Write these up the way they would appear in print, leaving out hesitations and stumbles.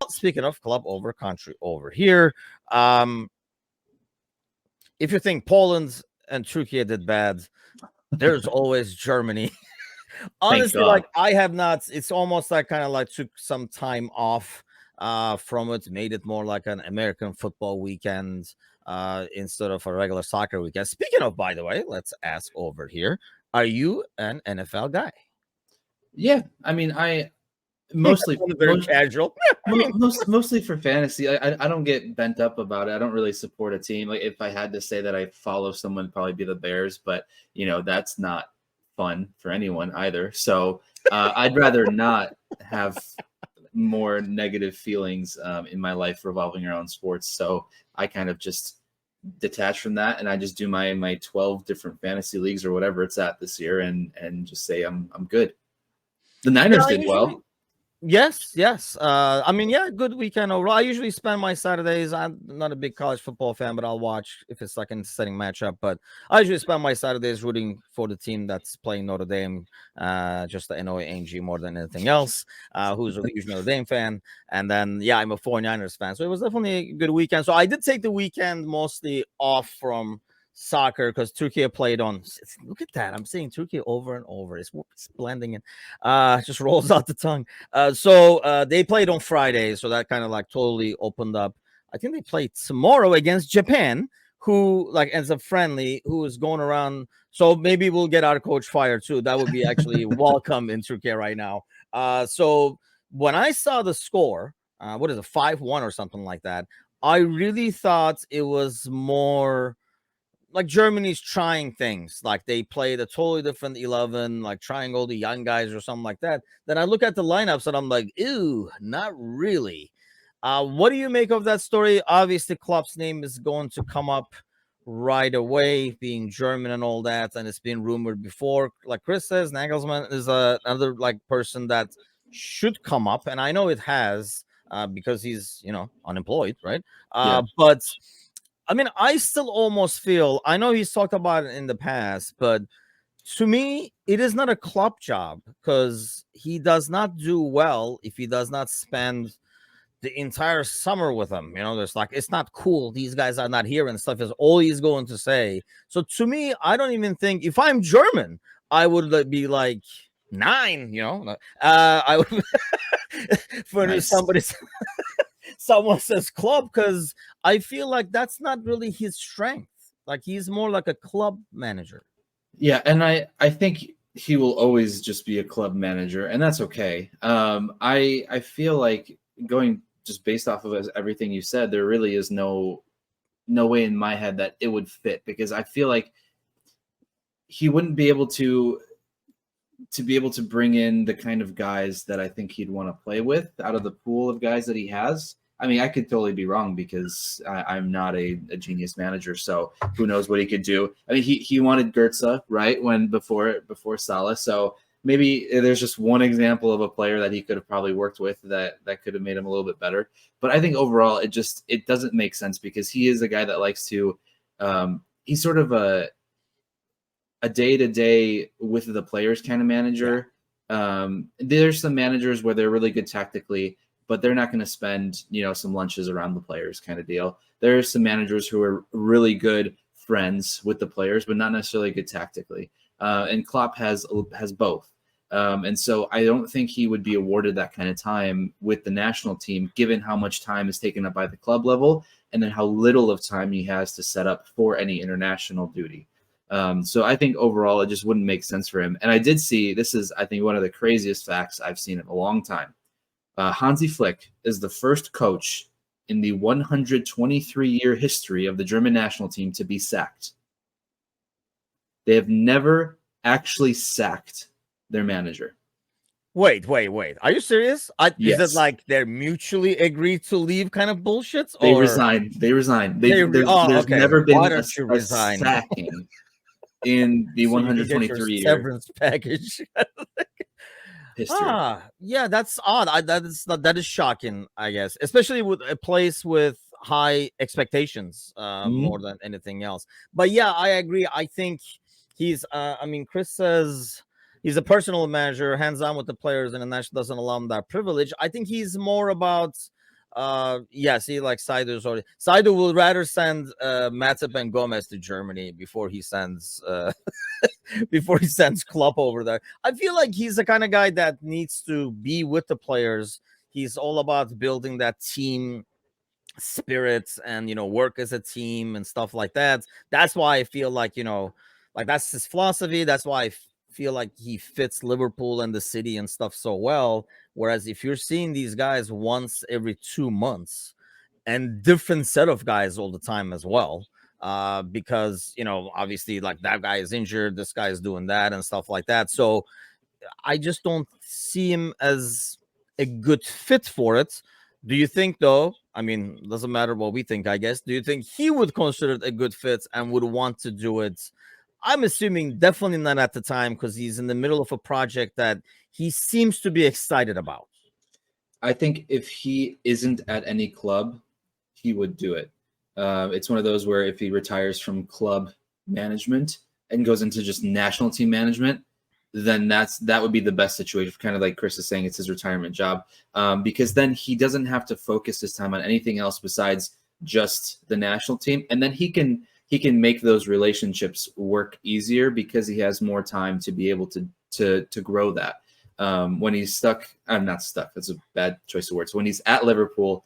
Well, speaking of club over country over here, um, if you think Poland and Turkey did bad, there's always Germany. Thank Honestly, God. like I have not. It's almost like kind of like took some time off from it, made it more like an American football weekend instead of a regular soccer weekend. Speaking of, by the way, let's ask over here: are you an NFL guy? Yeah, I mean, I mostly Very casual. I mean, mostly for fantasy. I don't get bent up about it. I don't really support a team. Like if I had to say that I follow someone, it'd probably be the Bears, but that's not fun for anyone either. So I'd rather not have more negative feelings in my life revolving around sports. So I kind of just detach from that, and I just do my 12 different fantasy leagues or whatever it's at this year, and just say I'm good. The yeah, Niners I did usually well. yes, yes. I mean, yeah, good weekend overall. I usually spend my Saturdays. I'm not a big college football fan, but I'll watch if it's like an exciting matchup. But I usually spend my Saturdays rooting for the team that's playing Notre Dame, just to annoy Angie more than anything else, who's a huge Notre Dame fan. And then, yeah, I'm a 49ers fan. So it was definitely a good weekend. So I did take the weekend mostly off from soccer because Turkey played on. Look at that. I'm saying Turkey over and over. It's blending and just rolls out the tongue. So they played on Friday, so that kind of like totally opened up. I think they play tomorrow against Japan, who like ends up friendly, who is going around. So maybe we'll get our coach fired too. That would be actually welcome in Turkey right now. So when I saw the score, what is it, 5-1 or something like that? I really thought it was more like Germany's trying things. Like they played a totally different 11, like trying all the young guys or something like that. Then I look at the lineups and I'm like, ew, not really. What do you make of that story? Obviously, Klopp's name is going to come up right away, being German and all that, and it's been rumored before. Like Chris says, Nagelsmann is another like person that should come up, and I know it has because he's unemployed, right? Yeah. But I mean, I still almost feel I know he's talked about it in the past, but to me, it is not a club job because he does not do well if he does not spend the entire summer with them. There's like it's not cool. These guys are not here and stuff is all he's going to say. So to me, I don't even think if I'm German, I would be like 9. I would for Nice. somebody someone says club because I feel like that's not really his strength. Like he's more like a club manager. Yeah, and I think he will always just be a club manager, and that's okay. I feel like going just based off of everything you said, there really is no way in my head that it would fit, because I feel like he wouldn't be able to bring in the kind of guys that I think he'd want to play with out of the pool of guys that he has. I mean, I could totally be wrong because I'm not a genius manager, so who knows what he could do. I mean, he wanted Goetze, right, before Salah, so maybe there's just one example of a player that he could have probably worked with that could have made him a little bit better. But I think overall it doesn't make sense, because he is a guy that likes to he's sort of a day-to-day with the players kind of manager. Yeah. There's some managers where they're really good tactically, but they're not going to spend, some lunches around the players kind of deal. There's some managers who are really good friends with the players, but not necessarily good tactically. And Klopp has both. And so I don't think he would be awarded that kind of time with the national team, given how much time is taken up by the club level and then how little of time he has to set up for any international duty. So I think overall it just wouldn't make sense for him. And I did see, this is, I think, one of the craziest facts I've seen in a long time. Hansi Flick is the first coach in the 123-year history of the German national team to be sacked. They have never actually sacked their manager. Wait. Are you serious? Yes. Is it like they're mutually agreed to leave kind of bullshits? They Or resigned. There's okay. never Why been don't you a resign? sacking in the So you can get your 123-year severance package. history. Yeah, that's odd. That is shocking, I guess, especially with a place with high expectations, more than anything else. But yeah, I agree. I think he's. I mean, Chris says he's a personal manager, hands on with the players, and the national doesn't allow him that privilege. I think he's more about Yeah, see, like Saido's already. Saido will rather send Matip and Gomez to Germany before he sends before he sends Klopp over there. I feel like he's the kind of guy that needs to be with the players. He's all about building that team spirits and work as a team and stuff like that. That's why I feel like like that's his philosophy. That's why feel like he fits Liverpool and the city and stuff so well. Whereas if you're seeing these guys once every 2 months and different set of guys all the time as well, because obviously like that guy is injured, this guy is doing that and stuff like that. So I just don't see him as a good fit for it. Do you think, though? I mean, doesn't matter what we think, I guess. Do you think he would consider it a good fit and would want to do it? I'm assuming definitely not at the time because he's in the middle of a project that he seems to be excited about. I think if he isn't at any club, he would do it. It's one of those where if he retires from club management and goes into just national team management, then that would be the best situation. Kind of like Chris is saying, it's his retirement job, because then he doesn't have to focus his time on anything else besides just the national team, and then he can make those relationships work easier because he has more time to be able to grow that. When he's stuck, I'm not stuck. That's a bad choice of words. When he's at Liverpool,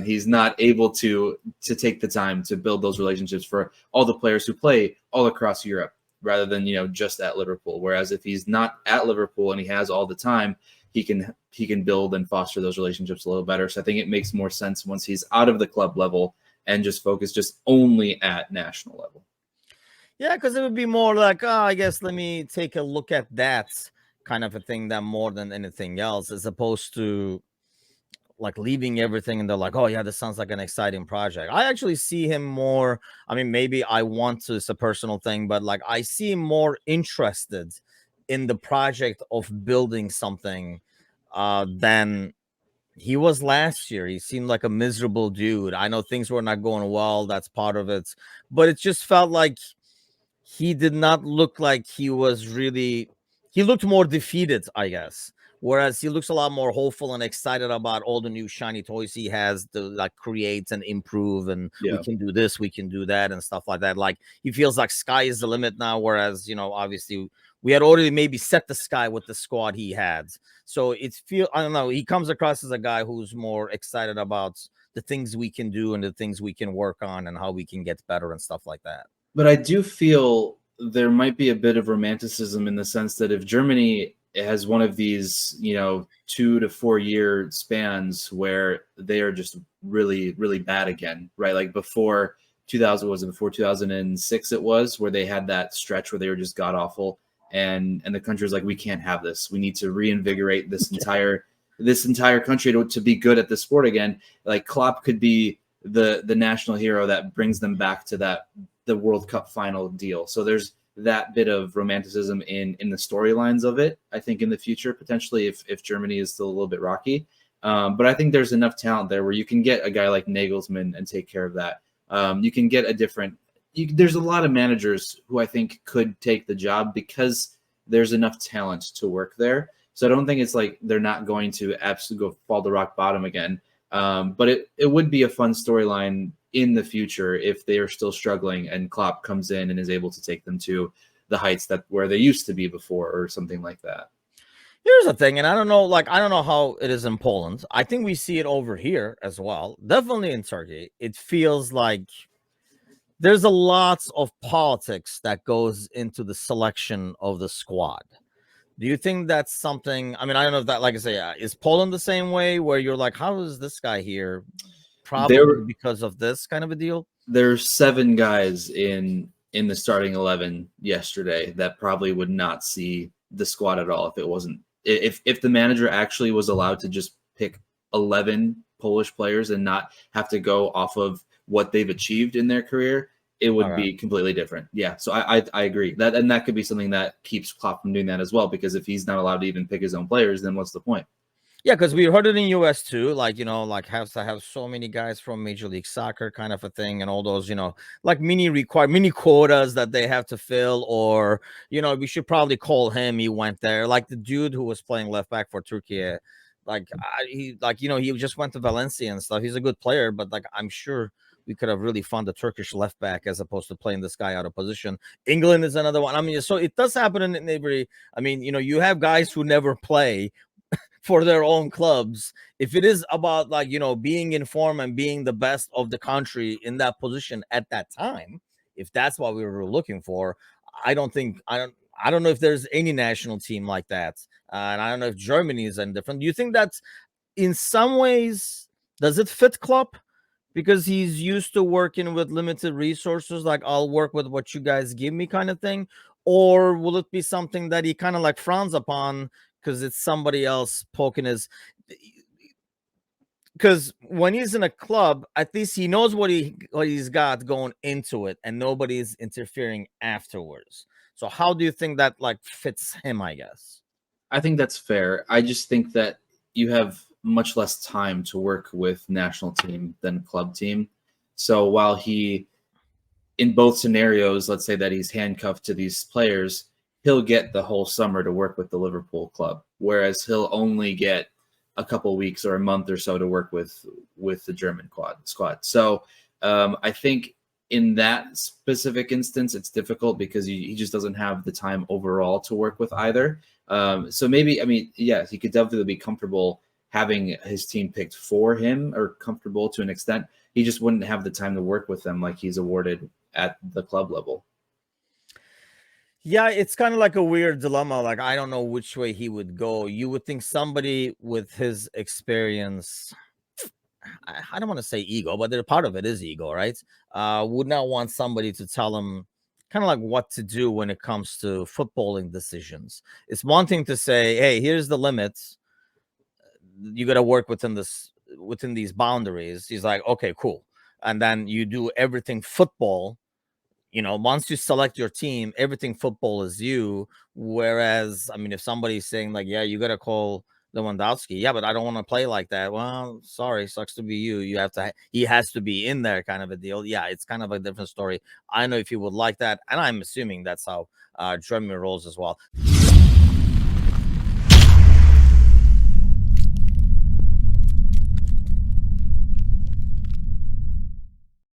he's not able to take the time to build those relationships for all the players who play all across Europe, rather than just at Liverpool. Whereas if he's not at Liverpool and he has all the time, he can build and foster those relationships a little better. So I think it makes more sense once he's out of the club level and just focus just only at national level. Yeah, because it would be more like, oh, I guess let me take a look at that kind of a thing, that more than anything else, as opposed to like leaving everything and they're like, oh yeah, this sounds like an exciting project. I actually see him more, I mean, maybe I want to, it's a personal thing, but like I see him more interested in the project of building something than he was last year. He seemed like a miserable dude. I know things were not going well, that's part of it, but it just felt like he did not look like he was really, he looked more defeated, I guess. Whereas he looks a lot more hopeful and excited about all the new shiny toys he has to like create and improve, and we can do this, we can do that, and stuff like that. Like he feels like sky is the limit now. Whereas obviously we had already maybe set the sky with the squad he had. So it's I don't know. He comes across as a guy who's more excited about the things we can do and the things we can work on and how we can get better and stuff like that. But I do feel there might be a bit of romanticism in the sense that if Germany has one of these, 2 to 4 year spans where they are just really, really bad again, right? Like before 2006 it was, where they had that stretch where they were just god awful, and the country was like, we can't have this. We need to reinvigorate this entire country to be good at the sport again. Like Klopp could be the national hero that brings them back to the World Cup final deal. So there's that bit of romanticism in the storylines of it, I think, in the future, potentially, if Germany is still a little bit rocky. But I think there's enough talent there where you can get a guy like Nagelsmann and take care of that. You can get there's a lot of managers who I think could take the job because there's enough talent to work there. So I don't think it's like they're not going to absolutely go fall to rock bottom again. But it would be a fun storyline in the future if they are still struggling and Klopp comes in and is able to take them to the heights that where they used to be before, or something like that. Here's the thing, and I don't know how it is in Poland. I think we see it over here as well. Definitely in Turkey. It feels like there's a lot of politics that goes into the selection of the squad. Do you think that's something? I mean, I don't know if that, like I say, is Poland the same way where you're like, how is this guy here? Probably because of this kind of a deal. There's 7 guys in the starting 11 yesterday that probably would not see the squad at all if it wasn't, if the manager actually was allowed to just pick 11 Polish players and not have to go off of what they've achieved in their career, it would be completely different. Yeah, so I agree that, and that could be something that keeps Klopp from doing that as well, because if he's not allowed to even pick his own players, then what's the point? Yeah, because we heard it in US too, like like has to have so many guys from Major League Soccer kind of a thing, and all those like mini quotas that they have to fill, or we should probably call him. He went there, like the dude who was playing left back for Turkey Like he just went to Valencia and stuff. He's a good player, but like I'm sure we could have really found a Turkish left back as opposed to playing this guy out of position. England is another one. I mean, so it does happen in every. I mean, you have guys who never play for their own clubs. If it is about like being in form and being the best of the country in that position at that time, if that's what we were looking for, I don't know if there's any national team like that, and I don't know if Germany is any different. Do you think that in some ways does it fit Klopp because he's used to working with limited resources, like I'll work with what you guys give me kind of thing? Or will it be something that he kind of like frowns upon because it's somebody else poking his? Because when he's in a club, at least he knows what he's got going into it, and nobody's interfering afterwards. So how do you think that like fits him, I guess? I think that's fair. I just think that you have much less time to work with national team than club team. So while he, in both scenarios, let's say that he's handcuffed to these players, he'll get the whole summer to work with the Liverpool club, whereas he'll only get a couple weeks or a month or so to work with the German squad. So I think in that specific instance, it's difficult because he just doesn't have the time overall to work with either. So maybe, I mean, yes, he could definitely be comfortable having his team picked for him, or comfortable to an extent. He just wouldn't have the time to work with them like he's awarded at the club level. Yeah, it's kind of like a weird dilemma. Like, I don't know which way he would go. You would think somebody with his experience, I don't want to say ego, but part of it is ego, right? Would not want somebody to tell him kind of like what to do when it comes to footballing decisions. It's one thing to say, hey, here's the limits. You got to work within these boundaries. He's like, okay, cool. And then you do everything football. Once you select your team, everything football is you. Whereas, I mean, if somebody's saying like, yeah, you got to call Lewandowski, yeah, but I don't want to play like that. Well, sorry, sucks to be you. You have to, he has to be in there, kind of a deal. Yeah, it's kind of a different story. I know if you would like that, and I'm assuming that's how Germany rolls as well.